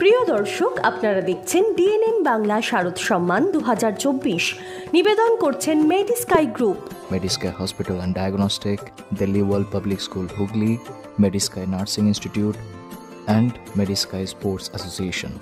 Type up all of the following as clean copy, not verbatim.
প্রিয় দর্শক, আপনারা দেখছেন ডিএনএন বাংলা শারদ সম্মান 2024। নিবেদন করছেন Medisky group, Medisky hospital and diagnostic, Delhi world public school Hooghly, Medisky nursing institute and Medisky sports association.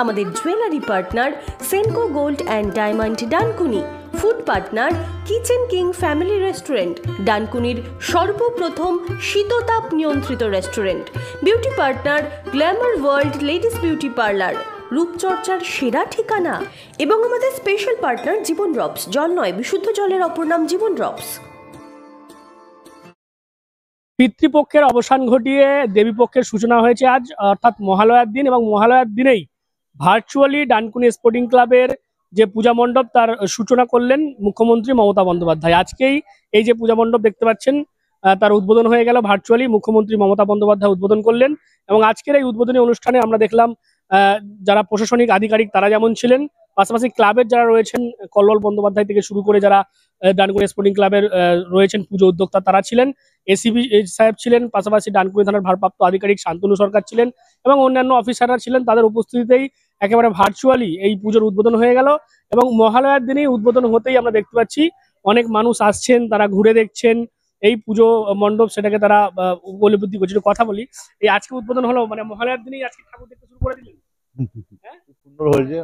আমাদের jewellery partner Senco gold and diamond Dankuni, food partner kitchen king family restaurant, ডানকুনির সর্বপ্রথম শীততাপ নিয়ন্ত্রিত restaurant, beauty partner glamour world ladies beauty parlour, রূপচর্চার সেরা ঠিকানা, এবং আমাদের স্পেশাল পার্টনার জীবন ড্রপস, জল নয় বিশুদ্ধ জলের অপর নাম জীবন ড্রপস। পিতৃপক্ষের অবসান ঘটিয়ে দেবীপক্ষের সূচনা হয়েছে আজ, অর্থাৎ মহালয়ার দিন, এবং মহালয়ার দিনেই ভার্চুয়ালি ডানকুনি স্পোর্টিং ক্লাবের যে পূজা মণ্ডপ তার সূচনা করলেন মুখ্যমন্ত্রী মমতা বন্দ্যোপাধ্যায়। আজকেই এই যে পূজা মণ্ডপ দেখতে পাচ্ছেন তার উদ্বোধন হয়ে গেল, ভার্চুয়ালি মুখ্যমন্ত্রী মমতা বন্দ্যোপাধ্যায় উদ্বোধন করলেন। এবং আজকের এই উদ্বোধনী অনুষ্ঠানে আমরা দেখলাম যারা প্রশাসনিক আধিকারিক তারা যেমন ছিলেন, পাশাপাশি ক্লাবের যারা রয়েছেন কল্লোল বন্দ্যোপাধ্যায় থেকে শুরু করে যারা ডানকুনি স্পোর্টিং ক্লাবের রয়েছেন পুজো উদ্যোক্তা তারা ছিলেন, এসিবি সাহেব ছিলেন, পাশাপাশি ডানকুনি থানার ভারপ্রাপ্ত আধিকারিক শান্তনু সরকার ছিলেন এবং অন্যান্য অফিসাররা ছিলেন। তাদের উপস্থিতিতেই একেবারে ভার্চুয়ালি এই পুজোর উদ্বোধন হয়ে গেল। এবং মহালয়ার দিনেই উদ্বোধন হতেই আমরা দেখতে পাচ্ছি অনেক মানুষ আসছেন, তারা ঘুরে দেখছেন এই পুজো মণ্ডপ, সেটাকে তারা উপলব্ধি করছে। কথা বলি, এই আজকে উদ্বোধন হলো, মানে মহালয়ার দিনেই আজকে ঠাকুর দেখতে শুরু করে দিলেন? সুন্দর হয়েছে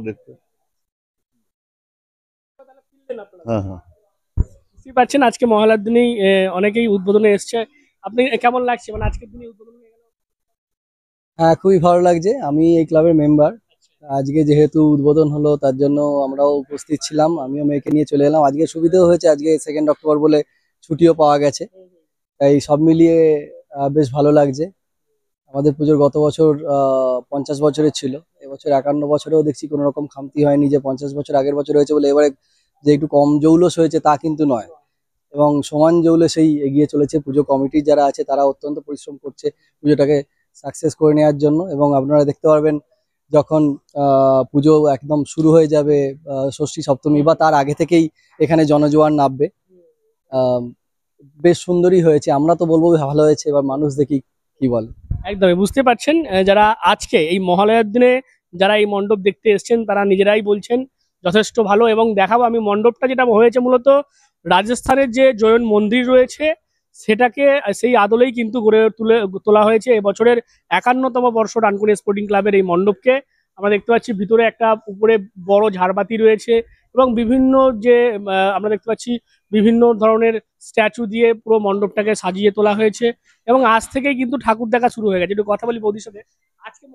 দেখতে। বুঝতেই পারছেন আজকে মহালয়ার দিনেই অনেকেই উদ্বোধনে এসছে। আপনি কেমন লাগছে, মানে আজকের দিনে উদ্বোধন হয়ে গেল? হ্যাঁ, খুবই ভালো লাগছে। আমি এই ক্লাবের মেম্বার। আজকে যেহেতু উদ্বোধন হলো তার জন্য আমরাও উপস্থিত ছিলাম, আমিও মেয়েকে নিয়ে চলে এলাম। আজকে সুবিধাও হয়েছে, আজকে 2 অক্টোবর বলে ছুটিও পাওয়া গেছে, তাই সব মিলিয়ে বেশ ভালো লাগছে। আমাদের পুজোর গত বছর 50 বছরের ছিল, এবছর 51 বছরেও দেখছি কোনো রকম খামতি হয়নি যে 50 বছর আগের বছর হয়েছে বলে এবারে যে একটু কম জৌলস হয়েছে তা কিন্তু নয়, এবং সমান জৌলসেই এগিয়ে চলেছে। পুজো কমিটির যারা আছে তারা অত্যন্ত পরিশ্রম করছে পুজোটাকে সাকসেস করে নেওয়ার জন্য। এবং আপনারা দেখতে পারবেন যখন পুজো একদম শুরু হয়ে যাবে ষষ্ঠী সপ্তমী বা তার আগে থেকেই এখানে জনজোয়ার নামবে। বেশ সুন্দরই হয়েছে, আমরা তো বলবো ভালো হয়েছে, এবার মানুষ দেখি কি বলে। একদমই বুঝতে পারছেন, যারা আজকে এই মহালয়ার দিনে যারা এই মণ্ডপ দেখতে এসছেন তারা নিজেরাই বলছেন যথেষ্ট ভালো। এবং দেখাবো আমি মণ্ডপটা, যেটা হয়েছে মূলত রাজস্থানের যে জৈন মন্দির রয়েছে সেটাকে সেই আদলেই কিন্তু গড়ে তোলা হয়েছে। এবছরের 51তম বর্ষ ডানকুনি স্পোর্টিং ক্লাবের এই মণ্ডপকে আমরা দেখতে পাচ্ছি। ভিতরে একটা উপরে বড় ঝাড়বাতি রয়েছে এবং বিভিন্ন যে আমরা দেখতে পাচ্ছি বিভিন্ন ধরনের স্ট্যাচু দিয়ে পুরো মণ্ডপটাকে সাজিয়ে তোলা হয়েছে। এবং আজ থেকেই কিন্তু ঠাকুর দেখা শুরু হয়ে গেছে। একটু কথা বলি বৌদির সাথে। আজকে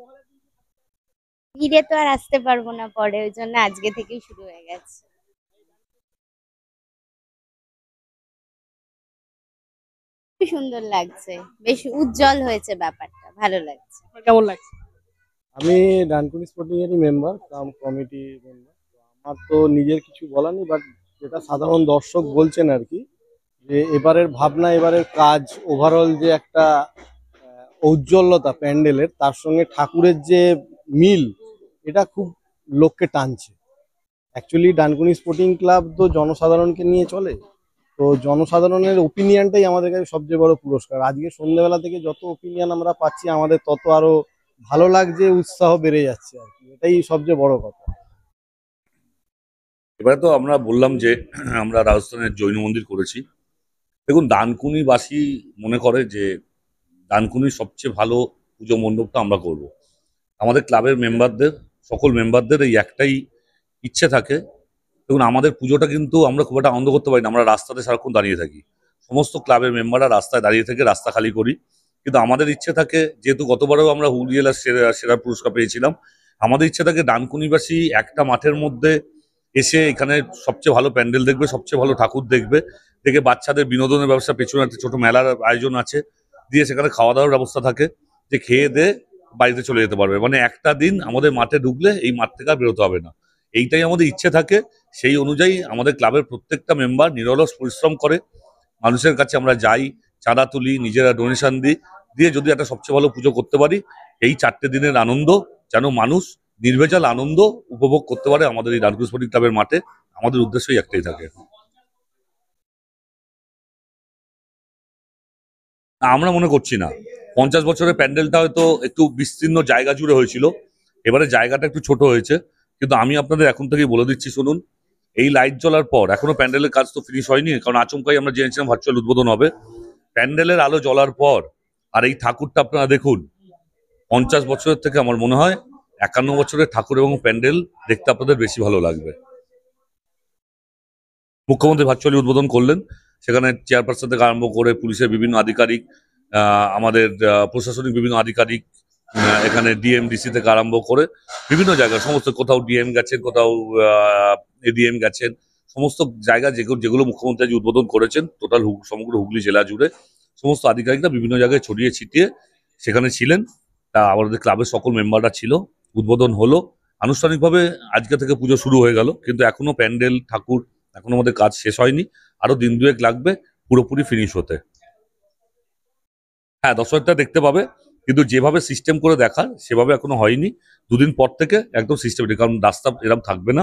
ভিড়ে তো আর আসতে পারবো না পরে, ওই জন্য আজকে থেকেই শুরু হয়ে গেছে। খুব সুন্দর লাগছে, বেশ উজ্জ্বল হয়েছে ব্যাপারটা, ভালো লাগছে। কেমন লাগছে? আমি ডানকুনি স্পোর্টিং এরই মেম্বার, কমিটি মেম্বার। আমার তো নিজের কিছু বলার নেই, বাট যেটা সাধারণ দর্শক বলছেন আর কি, যে এবারের ভাবনা, এবারের কাজ, ওভারঅল যে একটা ঔজ্জ্বল্যতা প্যান্ডেলের, তার সঙ্গে ঠাকুরের যে মিল, এটা খুব লোককে টানছে। অ্যাকচুয়ালি ডানকুনি স্পোর্টিং ক্লাব তো জনসাধারণকে নিয়ে চলে, তো জনসাধারণের ওপিনিয়নটাই আমাদের কাছে সবচেয়ে বড় পুরস্কার। আজকে সন্ধ্যেবেলা থেকে যত ওপিনিয়ন আমরা পাচ্ছি আমাদের তত আরো ভালো লাগছে, উৎসাহ বেড়ে যাচ্ছে আর কি, এটাই সবচেয়ে বড় কথা। এবারে তো আমরা বললাম যে আমরা রাজস্থানের জৈন মন্দির করেছি। দেখুন, ডানকুনিবাসী মনে করে যে ডানকুনির সবচেয়ে ভালো পুজো মণ্ডপটা আমরা করব। আমাদের ক্লাবের মেম্বারদের, সকল মেম্বারদের এই একটাই ইচ্ছে থাকে। দেখুন, আমাদের পুজোটা কিন্তু আমরা খুব একটা আনন্দ করতে পারি না, আমরা রাস্তাতে সারাক্ষণ দাঁড়িয়ে থাকি। সমস্ত ক্লাবের মেম্বাররা রাস্তায় দাঁড়িয়ে থেকে রাস্তা খালি করি, কিন্তু আমাদের ইচ্ছে থাকে, যেহেতু গতবারেও আমরা হুগলি জেলার সেরা পুরস্কার পেয়েছিলাম, আমাদের ইচ্ছে থাকে ডানকুনিবাসী একটা মাঠের মধ্যে এসে এখানে সবচেয়ে ভালো প্যান্ডেল দেখবে, সবচেয়ে ভালো ঠাকুর দেখবে, দেখে বাচ্চাদের বিনোদনের ব্যবস্থা, পেছনে একটা ছোট মেলার আয়োজন আছে, দিয়ে সেখানে খাওয়া দাওয়ার ব্যবস্থা থাকে, যে খেয়ে দিয়ে বাড়িতে চলে যেতে পারবে। মানে একটা দিন আমাদের মাঠে ঢুকলে এই মাঠ থেকে আর বেরোতে হবে না, এইটাই আমাদের ইচ্ছে থাকে। সেই অনুযায়ী আমাদের ক্লাবের প্রত্যেকটা মেম্বার নিরলস পরিশ্রম করে। মানুষের কাছে আমরা যাই, চাঁদা তুলি, নিজেরা ডোনেশন দিয়ে যদি একটা সবচেয়ে ভালো পুজো করতে পারি, এই 4টে দিনের আনন্দ যেন মানুষ নির্ভেজাল আনন্দ উপভোগ করতে পারে আমাদের এই ডানকুনি স্পোর্টিং ক্লাবের মাঠে, আমাদের উদ্দেশ্যই একটাই থাকে। আমরা মনে করছি না, 50 বছরের প্যান্ডেলটা হয়তো একটু বিস্তীর্ণ জায়গা জুড়ে হয়েছিল, এবারে জায়গাটা একটু ছোট হয়েছে। কিন্তু আমি আপনাদের এখন থেকেই বলে দিচ্ছি, শুনুন, এই লাইট জ্বলার পর এখনো প্যান্ডেলের কাজ তো ফিনিশ হয়নি, কারণ আচমকাই আমরা জেনেছিলাম ভার্চুয়াল উদ্বোধন হবে। প্যান্ডেলের আলো জ্বলার পর আর এই ঠাকুরটা আপনারা দেখুন, 50 বছরের থেকে আমার মনে হয় 51 বছরের ঠাকুর এবং প্যান্ডেল দেখতে আপনাদের বেশি ভালো লাগবে। মুখ্যমন্ত্রী ভার্চুয়ালি উদ্বোধন করলেন, সেখানে চেয়ারপারসন থেকে আরম্ভ করে পুলিশের বিভিন্ন আধিকারিক, আমাদের প্রশাসনিক বিভিন্ন আধিকারিক, এখানে ডিএমডিসি থেকে আরম্ভ করে বিভিন্ন জায়গায় সমস্ত, কোথাও ডিএম গেছেন, কোথাও এডিএম গেছেন, সমস্ত জায়গা যেগুলো মুখ্যমন্ত্রী আজ উদ্বোধন করেছেন টোটাল সমগ্র হুগলি জেলা জুড়ে সমস্ত আধিকারিকরা বিভিন্ন জায়গায় ছড়িয়ে ছিটিয়ে সেখানে ছিলেন। তা আমাদের ক্লাবের সকল মেম্বাররা ছিল। উদ্বোধন হলো আনুষ্ঠানিকভাবে, আজকে থেকে পুজো শুরু হয়ে গেল, কিন্তু এখনো প্যান্ডেল ঠাকুর এখনো আমাদের কাজ শেষ হয়নি, আরো দিন দুয়েক লাগবে পুরোপুরি ফিনিশ হতে। হ্যাঁ, দর্শকরা দেখতে পাবে, কিন্তু যেভাবে সিস্টেম করে দেখা সেভাবে এখনো হয়নি। দুদিন পর থেকে একদম সিস্টেমেটিক, কারণ রাস্তা এরকম থাকবে না,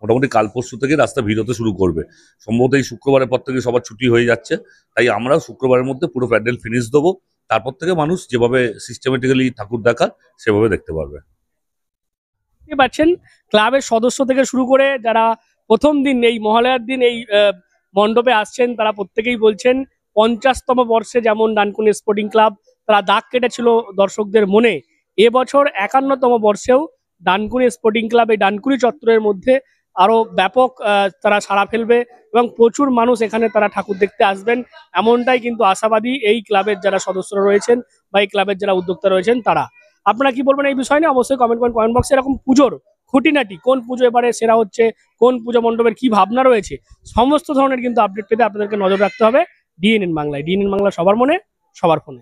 মোটামুটি কাল পরশু থেকে রাস্তা ভিড় হতে শুরু করবে। সম্ভবত এই শুক্রবারের পর থেকে সবার ছুটি হয়ে যাচ্ছে, তাই আমরা শুক্রবারের মধ্যে পুরো প্যান্ডেল ফিনিশ দেবো। তারপর থেকে মানুষ যেভাবে সিস্টেমেটিক্যালি ঠাকুর দেখা সেভাবে দেখতে পারবে। দেখতে পাচ্ছেন ক্লাবের সদস্য থেকে শুরু করে যারা প্রথম দিন এই মহালয়ার দিন এই মণ্ডপে আসছেন, তারা প্রত্যেকেই বলছেন 50তম বর্ষে যেমন ডানকুনি স্পোর্টিং ক্লাব তারা দাগ কেটেছিল দর্শকদের মনে, এবছর 51তম বর্ষেও ডানকুনি স্পোর্টিং ক্লাব এই ডানকুনি চত্বরের মধ্যে আরো ব্যাপক তারা সাড়া ফেলবে এবং প্রচুর মানুষ এখানে তারা ঠাকুর দেখতে আসবেন, এমনটাই কিন্তু আশাবাদী এই ক্লাবের যারা সদস্যরা রয়েছেন বা এই ক্লাবের যারা উদ্যোক্তা রয়েছেন তারা। আপনারা কি বলবেন এই বিষয় নিয়ে অবশ্যই কমেন্ট করেন কমেন্ট বক্সে। এরকম পুজোর খুঁটিনাটি, কোন পুজো এবারে সেরা হচ্ছে, কোন পুজো মণ্ডপের কি ভাবনা রয়েছে, সমস্ত ধরনের কিন্তু আপডেট পেতে আপনাদেরকে নজর রাখতে হবে ডিএনএন বাংলায়। ডিএনএন বাংলা সবার মনে, সবার ফোনে।